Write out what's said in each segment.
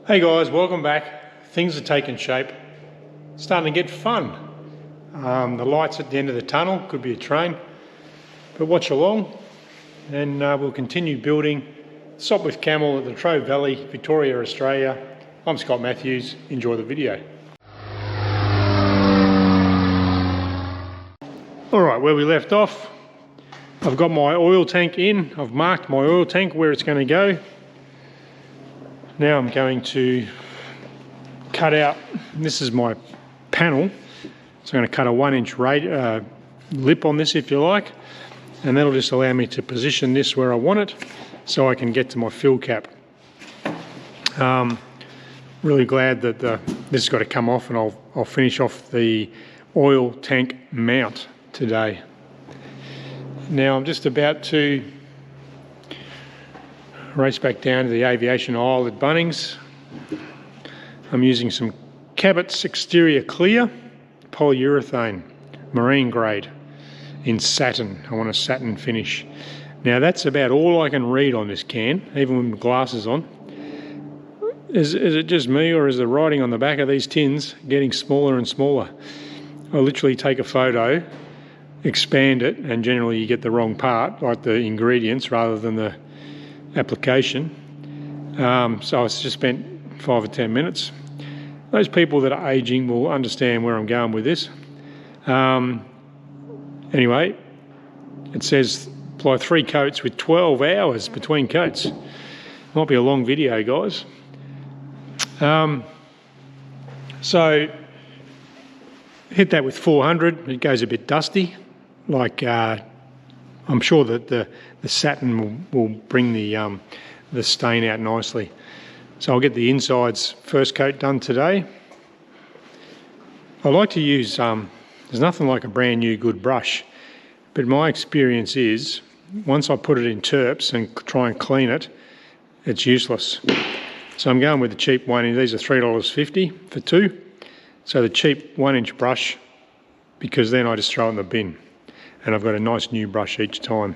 Hey guys, welcome back. Things are taking shape. It's starting to get fun. The lights at the end of the tunnel, could be a train, but watch along and we'll continue building Sopwith Camel at the Latrobe Valley, Victoria, Australia. I'm Scott Matthews. Enjoy the video. Alright, where we left off, I've got my oil tank in. I've marked my oil tank where it's going to go. Now I'm going to cut out, this is my panel, so I'm going to cut a 1-inch lip on this if you like, and that'll just allow me to position this where I want it so I can get to my fill cap. Really glad that this has got to come off, and I'll finish off the oil tank mount today. Now I'm just about to race back down to the aviation aisle at Bunnings. I'm using some Cabot's exterior clear polyurethane, marine grade, in satin. I want a satin finish. Now that's about all I can read on this can, even with my glasses on. Is it just me, or is the writing on the back of these tins getting smaller and smaller? I literally take a photo, expand it, and generally you get the wrong part, like the ingredients rather than the application. So I just spent 5 or 10 minutes. Those people that are aging will understand where I'm going with this. Anyway, it says apply 3 coats with 12 hours between coats. Might be a long video, guys. So hit that with 400. It goes a bit dusty, like I'm sure that the satin will bring the stain out nicely. So I'll get the insides first coat done today. I like to use, there's nothing like a brand new good brush, but my experience is once I put it in terps and try and clean it, it's useless. So I'm going with the cheap one. These are $3.50 for 2. So the cheap 1-inch brush, because then I just throw it in the bin. And I've got a nice new brush each time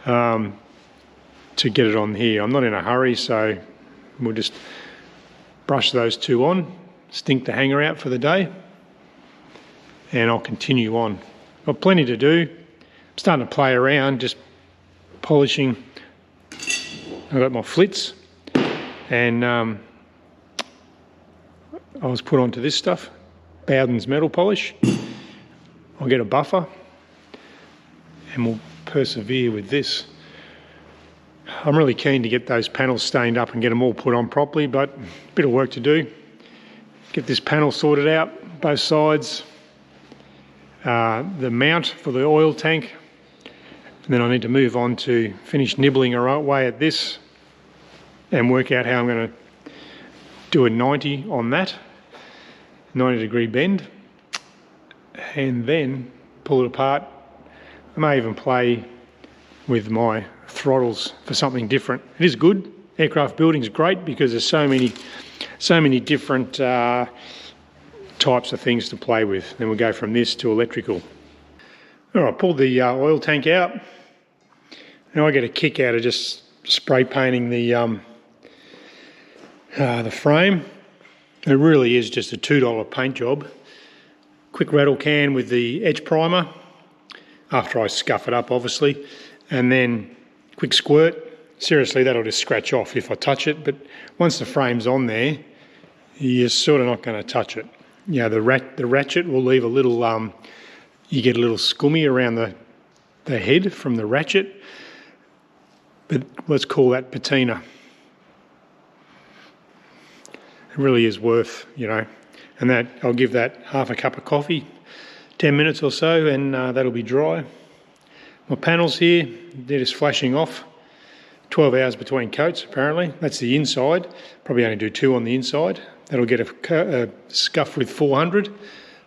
to get it on here. I'm not in a hurry, so we'll just brush those 2 on, stink the hanger out for the day, and I'll continue on. Got plenty to do. I'm starting to play around, just polishing. I've got my flits, and I was put onto this stuff, Bowden's metal polish. I'll get a buffer, and we'll persevere with this. I'm really keen to get those panels stained up and get them all put on properly, but a bit of work to do. Get this panel sorted out, both sides, the mount for the oil tank, and then I need to move on to finish nibbling away at this and work out how I'm going to do a 90 on that, 90-degree bend, and then pull it apart. I may even play with my throttles for something different. It is good. Aircraft building is great because there's so many different types of things to play with. Then we'll go from this to electrical. All right, pulled the oil tank out. Now I get a kick out of just spray painting the frame. It really is just a $2 paint job. Quick rattle can with the edge primer, after I scuff it up obviously, and then quick squirt. Seriously, that'll just scratch off if I touch it, but once the frame's on there, you're sort of not going to touch it. You know, the ratchet will leave a little, you get a little scummy around the head from the ratchet, but let's call that patina. It really is worth, you know, and that I'll give that half a cup of coffee, 10 minutes or so, and that'll be dry. My panels here, they're just flashing off. 12 hours between coats apparently. That's the inside. Probably only do 2 on the inside. That'll get a scuff with 400,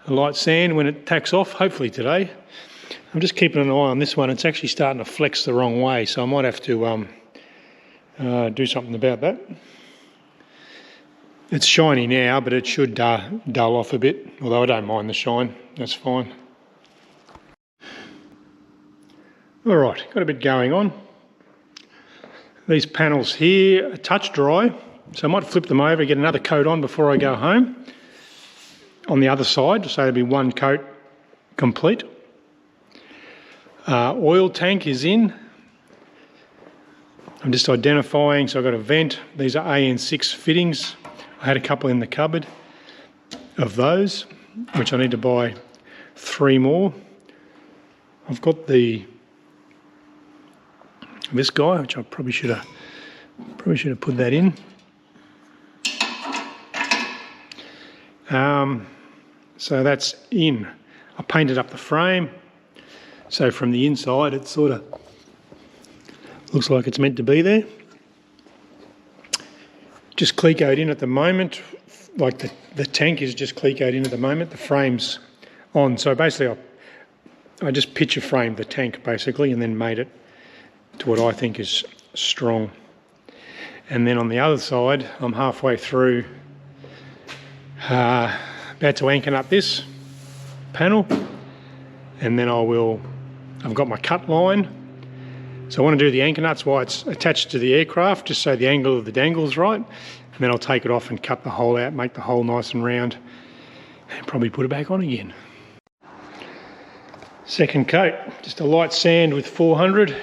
a light sand when it tacks off, hopefully today. I'm just keeping an eye on this one. It's actually starting to flex the wrong way, so I might have to do something about that. It's shiny now, but it should dull off a bit, although I don't mind the shine. That's fine. All right, got a bit going on. These panels here are touch dry. So I might flip them over, get another coat on before I go home on the other side, so there'll be one coat complete. Oil tank is in. I'm just identifying, so I've got a vent. These are AN6 fittings. I had a couple in the cupboard of those, which I need to buy 3 more. I've got this guy, which I probably should have put that in. So that's in. I painted up the frame, so from the inside it sort of looks like it's meant to be there. Just clecoed in at the moment, like the tank is just clecoed in at the moment. The frame's on, so basically I just picture framed the tank basically and then made it to what I think is strong. And then on the other side, I'm halfway through, about to anchor up this panel, and then I've got my cut line. So I want to do the anchor nuts while it's attached to the aircraft, just so the angle of the dangle is right. And then I'll take it off and cut the hole out, make the hole nice and round, and probably put it back on again. Second coat, just a light sand with 400.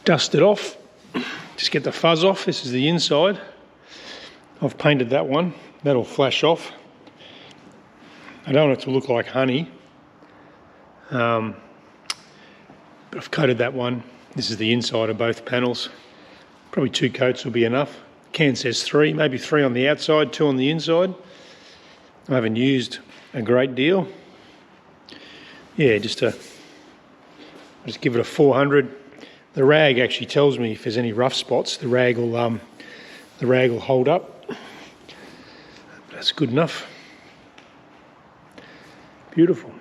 Dust it off, just get the fuzz off. This is the inside. I've painted that one, that'll flash off. I don't want it to look like honey, but I've coated that one. This is the inside of both panels. Probably 2 coats will be enough. Can says 3, maybe 3 on the outside, 2 on the inside. I haven't used a great deal. Yeah, just give it a 400. The rag actually tells me if there's any rough spots. The rag will hold up. That's good enough. Beautiful.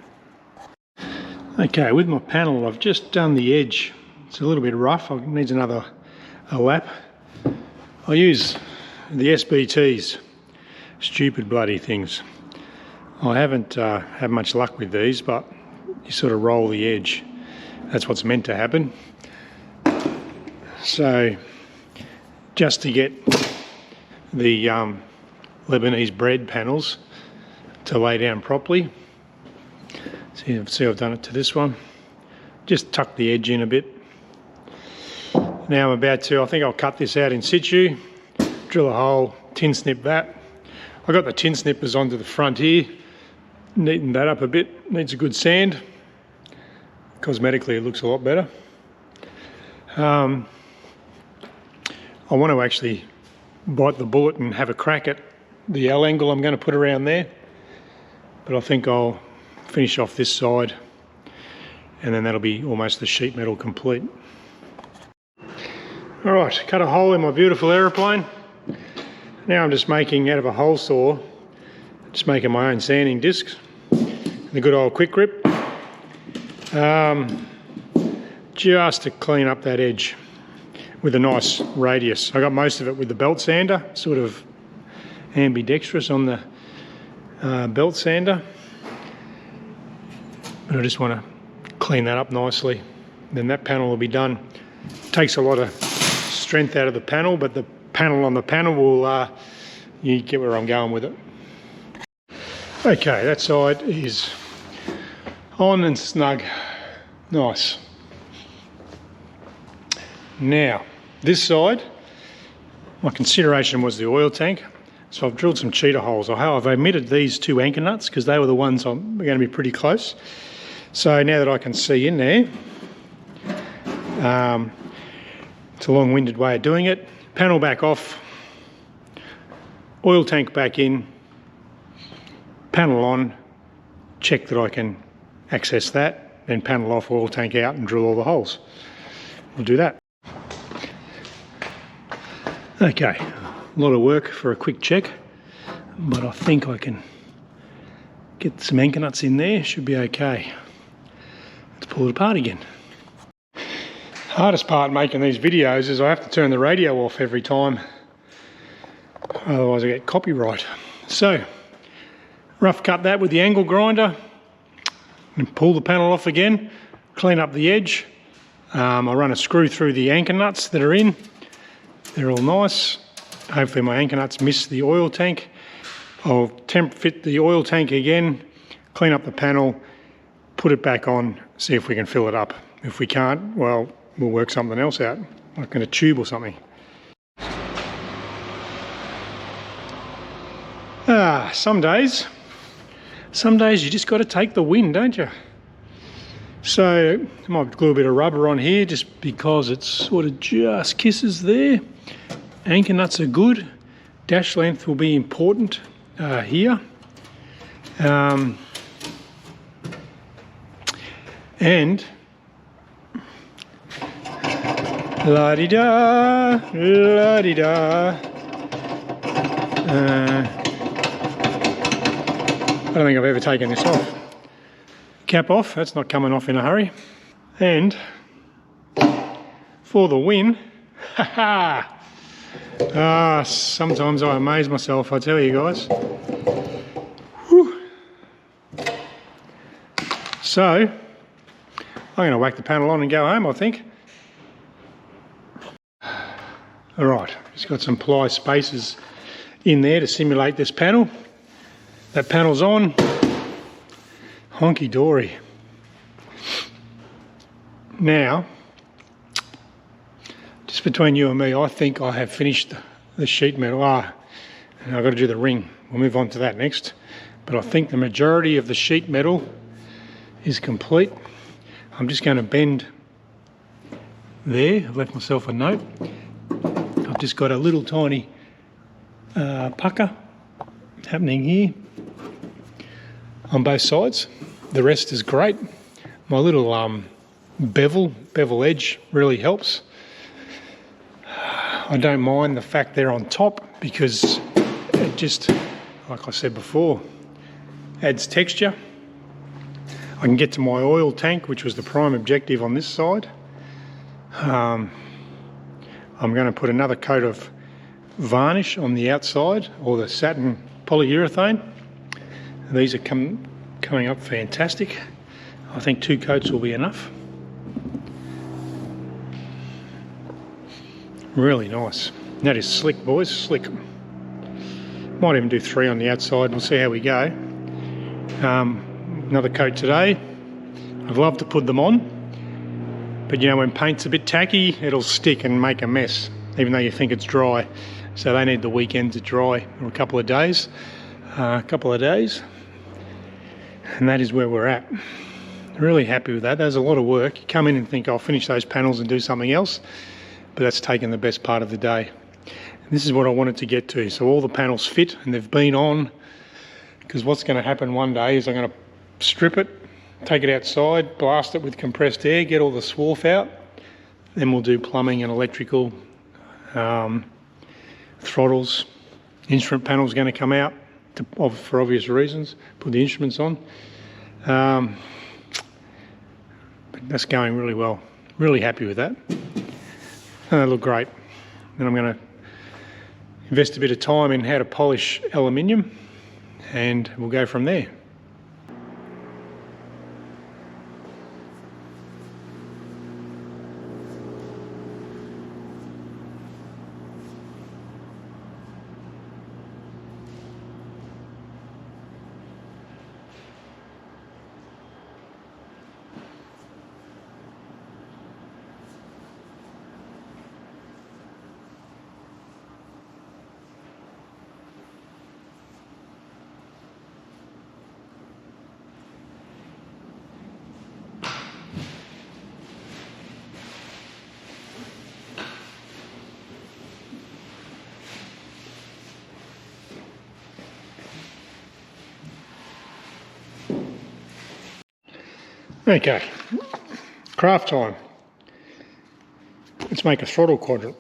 Okay, with my panel, I've just done the edge. It's a little bit rough. It needs a lap. I use the SBTs. Stupid bloody things. I haven't had much luck with these, but you sort of roll the edge. That's what's meant to happen. So, just to get the Lebanese bread panels to lay down properly. See, I've done it to this one. Just tuck the edge in a bit. Now I'm about to, I think I'll cut this out in situ, drill a hole, tin snip that. I got the tin snippers onto the front here, neaten that up a bit, needs a good sand. Cosmetically it looks a lot better. I want to actually bite the bullet and have a crack at the L angle I'm going to put around there, but I think I'll finish off this side and then that'll be almost the sheet metal complete. Alright, cut a hole in my beautiful aeroplane. Now I'm just making, out of a hole saw, just making my own sanding discs. The good old quick grip. Just to clean up that edge with a nice radius. I got most of it with the belt sander, sort of ambidextrous on the belt sander. But I just want to clean that up nicely. Then that panel will be done. Takes a lot of strength out of the panel, but the panel on the panel will, you get where I'm going with it. Okay, that side is on and snug. Nice. Now, this side, my consideration was the oil tank. So I've drilled some cheater holes. I've omitted these 2 anchor nuts because they were the ones I'm going to be pretty close. So now that I can see in there, it's a long-winded way of doing it. Panel back off, oil tank back in, panel on, check that I can access that, then panel off, oil tank out and drill all the holes. We'll do that. Okay, a lot of work for a quick check, but I think I can get some anchor nuts in there, should be okay. Let's pull it apart again. Hardest part making these videos is I have to turn the radio off every time, otherwise I get copyright. So, rough cut that with the angle grinder, and pull the panel off again, clean up the edge. I run a screw through the anchor nuts that are in. They're all nice. Hopefully my anchor nuts miss the oil tank. I'll temp fit the oil tank again, clean up the panel, put it back on, see if we can fill it up. If we can't, well, we'll work something else out, like in a tube or something. Some days you just got to take the win, don't you? So I might glue a bit of rubber on here just because it's sort of just kisses there. Anchor nuts are good. Dash length will be important here. And la-di-da, la-di-da. I don't think I've ever taken this off. Cap off, that's not coming off in a hurry. And for the win, sometimes I amaze myself, I tell you guys. Whew. So, I'm going to whack the panel on and go home, I think. Alright, just got some ply spacers in there to simulate this panel. That panel's on. Honky dory. Now, just between you and me, I think I have finished the sheet metal. And I've got to do the ring. We'll move on to that next. But I think the majority of the sheet metal is complete. I'm just going to bend there. I've left myself a note. I've just got a little tiny pucker happening here on both sides. The rest is great. My little bevel edge really helps. I don't mind the fact they're on top because it just, like I said before, adds texture. I can get to my oil tank, which was the prime objective on this side. I'm going to put another coat of varnish on the outside, or the satin polyurethane. These are coming up fantastic. I think 2 coats will be enough. Really nice. That is slick, boys, slick. Might even do 3 on the outside. We'll see how we go. Another coat today. I'd love to put them on, but you know, when paint's a bit tacky, it'll stick and make a mess, even though you think it's dry. So they need the weekend to dry, or a couple of days. And that is where we're at. Really happy with that. There's a lot of work. You come in and think, I'll finish those panels and do something else, but that's taken the best part of the day. And this is what I wanted to get to. So all the panels fit and they've been on, because what's going to happen one day is I'm going to strip it, take it outside, blast it with compressed air, get all the swarf out. Then we'll do plumbing and electrical, throttles. Instrument panel's going to come out for obvious reasons. Put the instruments on. But that's going really well. Really happy with that. And they look great. Then I'm going to invest a bit of time in how to polish aluminium, and we'll go from there. Okay, craft time. Let's make a throttle quadrant.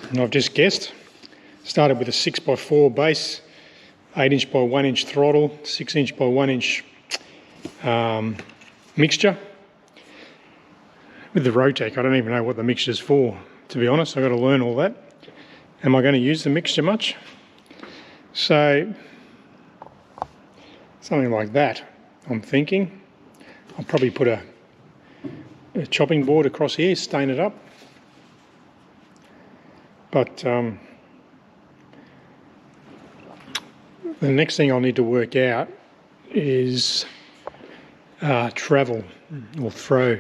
And I've just guessed. Started with a 6x4 base, 8" by 1" throttle, 6" by 1" mixture. With the Rotec, I don't even know what the mixture's for, to be honest. I've got to learn all that. Am I going to use the mixture much? So, something like that, I'm thinking. I'll probably put a chopping board across here, stain it up. But The next thing I'll need to work out is travel or throw.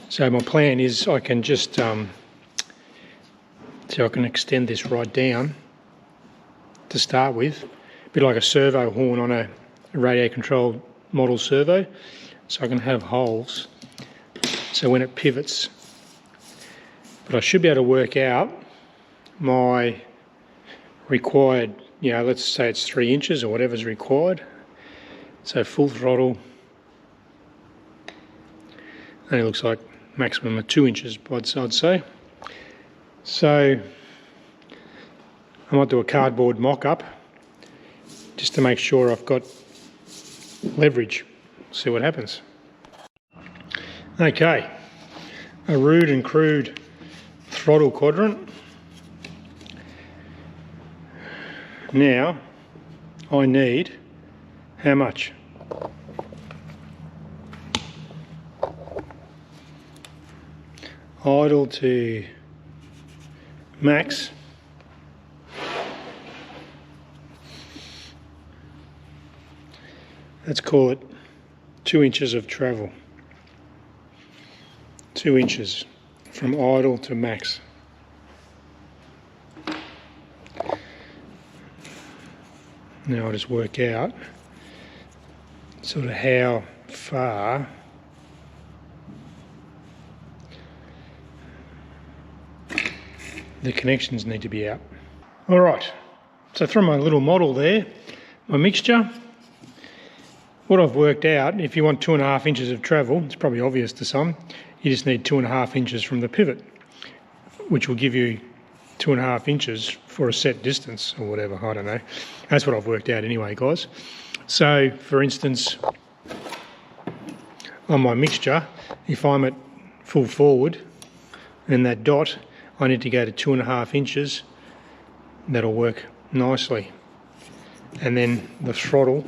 So my plan is I can just so I can extend this right down to start with, a bit like a servo horn on a radio controlled model servo, so I can have holes so when it pivots. But I should be able to work out my required, you know, let's say it's 3 inches or whatever's required. So full throttle, and it looks like maximum of 2 inches, I'd say. So I might do a cardboard mock-up just to make sure I've got leverage. See what happens. Okay, a rude and crude throttle quadrant. Now I need how much? Idle to max. Let's call it 2 inches of travel. 2 inches from idle to max. Now I'll just work out sort of how far the connections need to be out. All right, so from my little model there, my mixture, what I've worked out, if you want 2.5 inches of travel, it's probably obvious to some, you just need 2.5 inches from the pivot, which will give you 2.5 inches for a set distance or whatever, I don't know. That's what I've worked out anyway, guys. So, for instance, on my mixture, if I'm at full forward and that dot, I need to go to 2.5 inches. That'll work nicely. And then the throttle,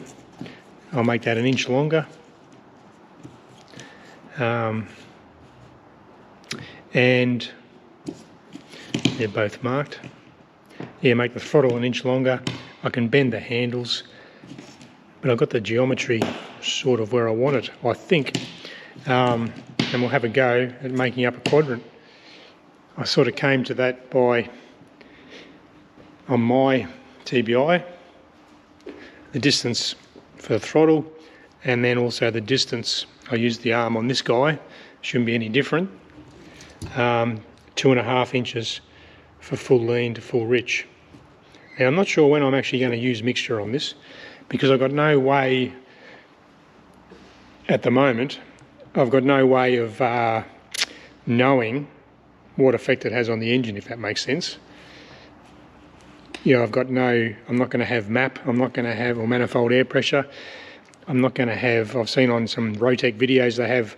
I'll make that 1 inch longer. And they're both marked. Yeah, make the throttle 1 inch longer. I can bend the handles, but I've got the geometry sort of where I want it, I think. And we'll have a go at making up a quadrant. I sort of came to that by, on my TBI, the distance for the throttle, and then also the distance. I used the arm on this guy, shouldn't be any different. 2.5 inches for full lean to full rich. Now I'm not sure when I'm actually going to use mixture on this, because I've got no way at the moment, I've got no way of knowing what effect it has on the engine, if that makes sense. You know, I'm not going to have MAP, I'm not going to have, or manifold air pressure. I'm not going to have, I've seen on some Rotec videos they have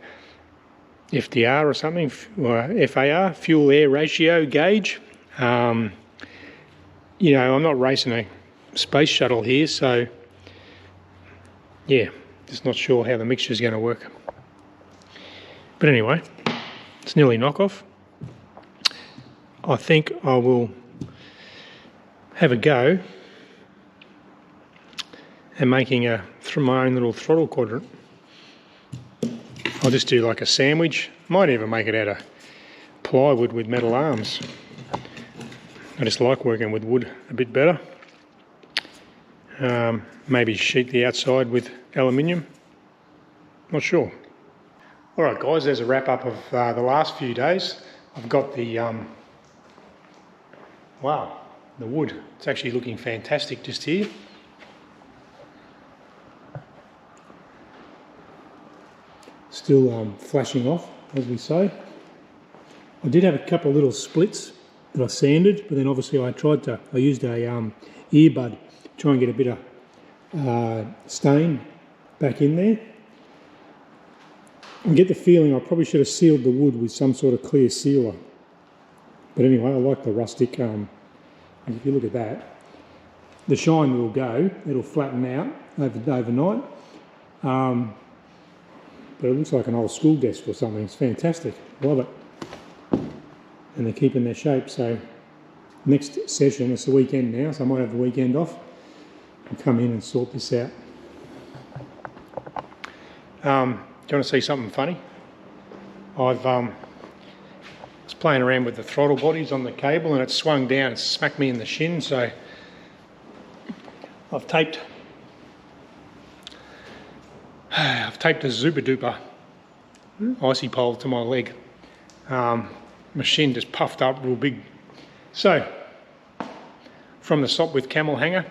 FDR or something, or FAR, fuel air ratio gauge. You know, I'm not racing a space shuttle here, so yeah, just not sure how the mixture is going to work. But anyway, it's nearly knockoff. I think I will have a go at making my own little throttle quadrant. I'll just do like a sandwich. Might even make it out of plywood with metal arms. I just like working with wood a bit better. Maybe sheet the outside with aluminium. Not sure. All right, guys, there's a wrap up of the last few days. I've got the, wow, the wood. It's actually looking fantastic just here. Still flashing off, as we say. I did have a couple of little splits that I sanded, but then obviously I used a earbud to try and get a bit of stain back in there. I get the feeling I probably should have sealed the wood with some sort of clear sealer. But anyway, I like the rustic, if you look at that, the shine will go, it'll flatten out overnight. But it looks like an old school desk or something. It's fantastic. Love it. And they're keeping their shape. So next session, it's the weekend now, so I might have the weekend off. and come in and sort this out. Do you want to see something funny? I was playing around with the throttle bodies on the cable and it swung down and smacked me in the shin, so I've taped a Zuba Duper icy pole to my leg. My shin just puffed up real big. So, from the Sopwith Camel hangar,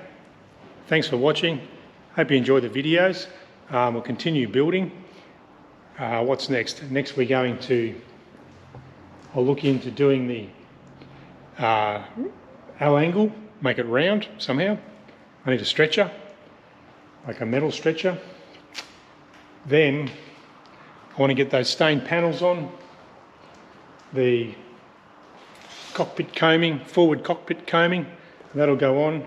thanks for watching. Hope you enjoyed the videos. We'll continue building. What's next? Next we're going to, I'll look into doing the L angle, make it round somehow. I need a stretcher, like a metal stretcher. Then I want to get those stained panels on, the cockpit coaming, forward cockpit coaming, that'll go on.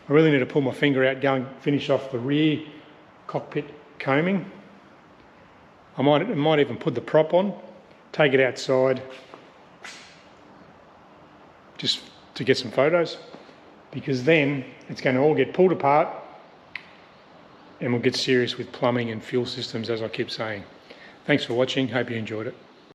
I really need to pull my finger out, go and finish off the rear cockpit coaming. I might even put the prop on, take it outside, just to get some photos, because then it's going to all get pulled apart and we'll get serious with plumbing and fuel systems, as I keep saying. Thanks for watching, hope you enjoyed it.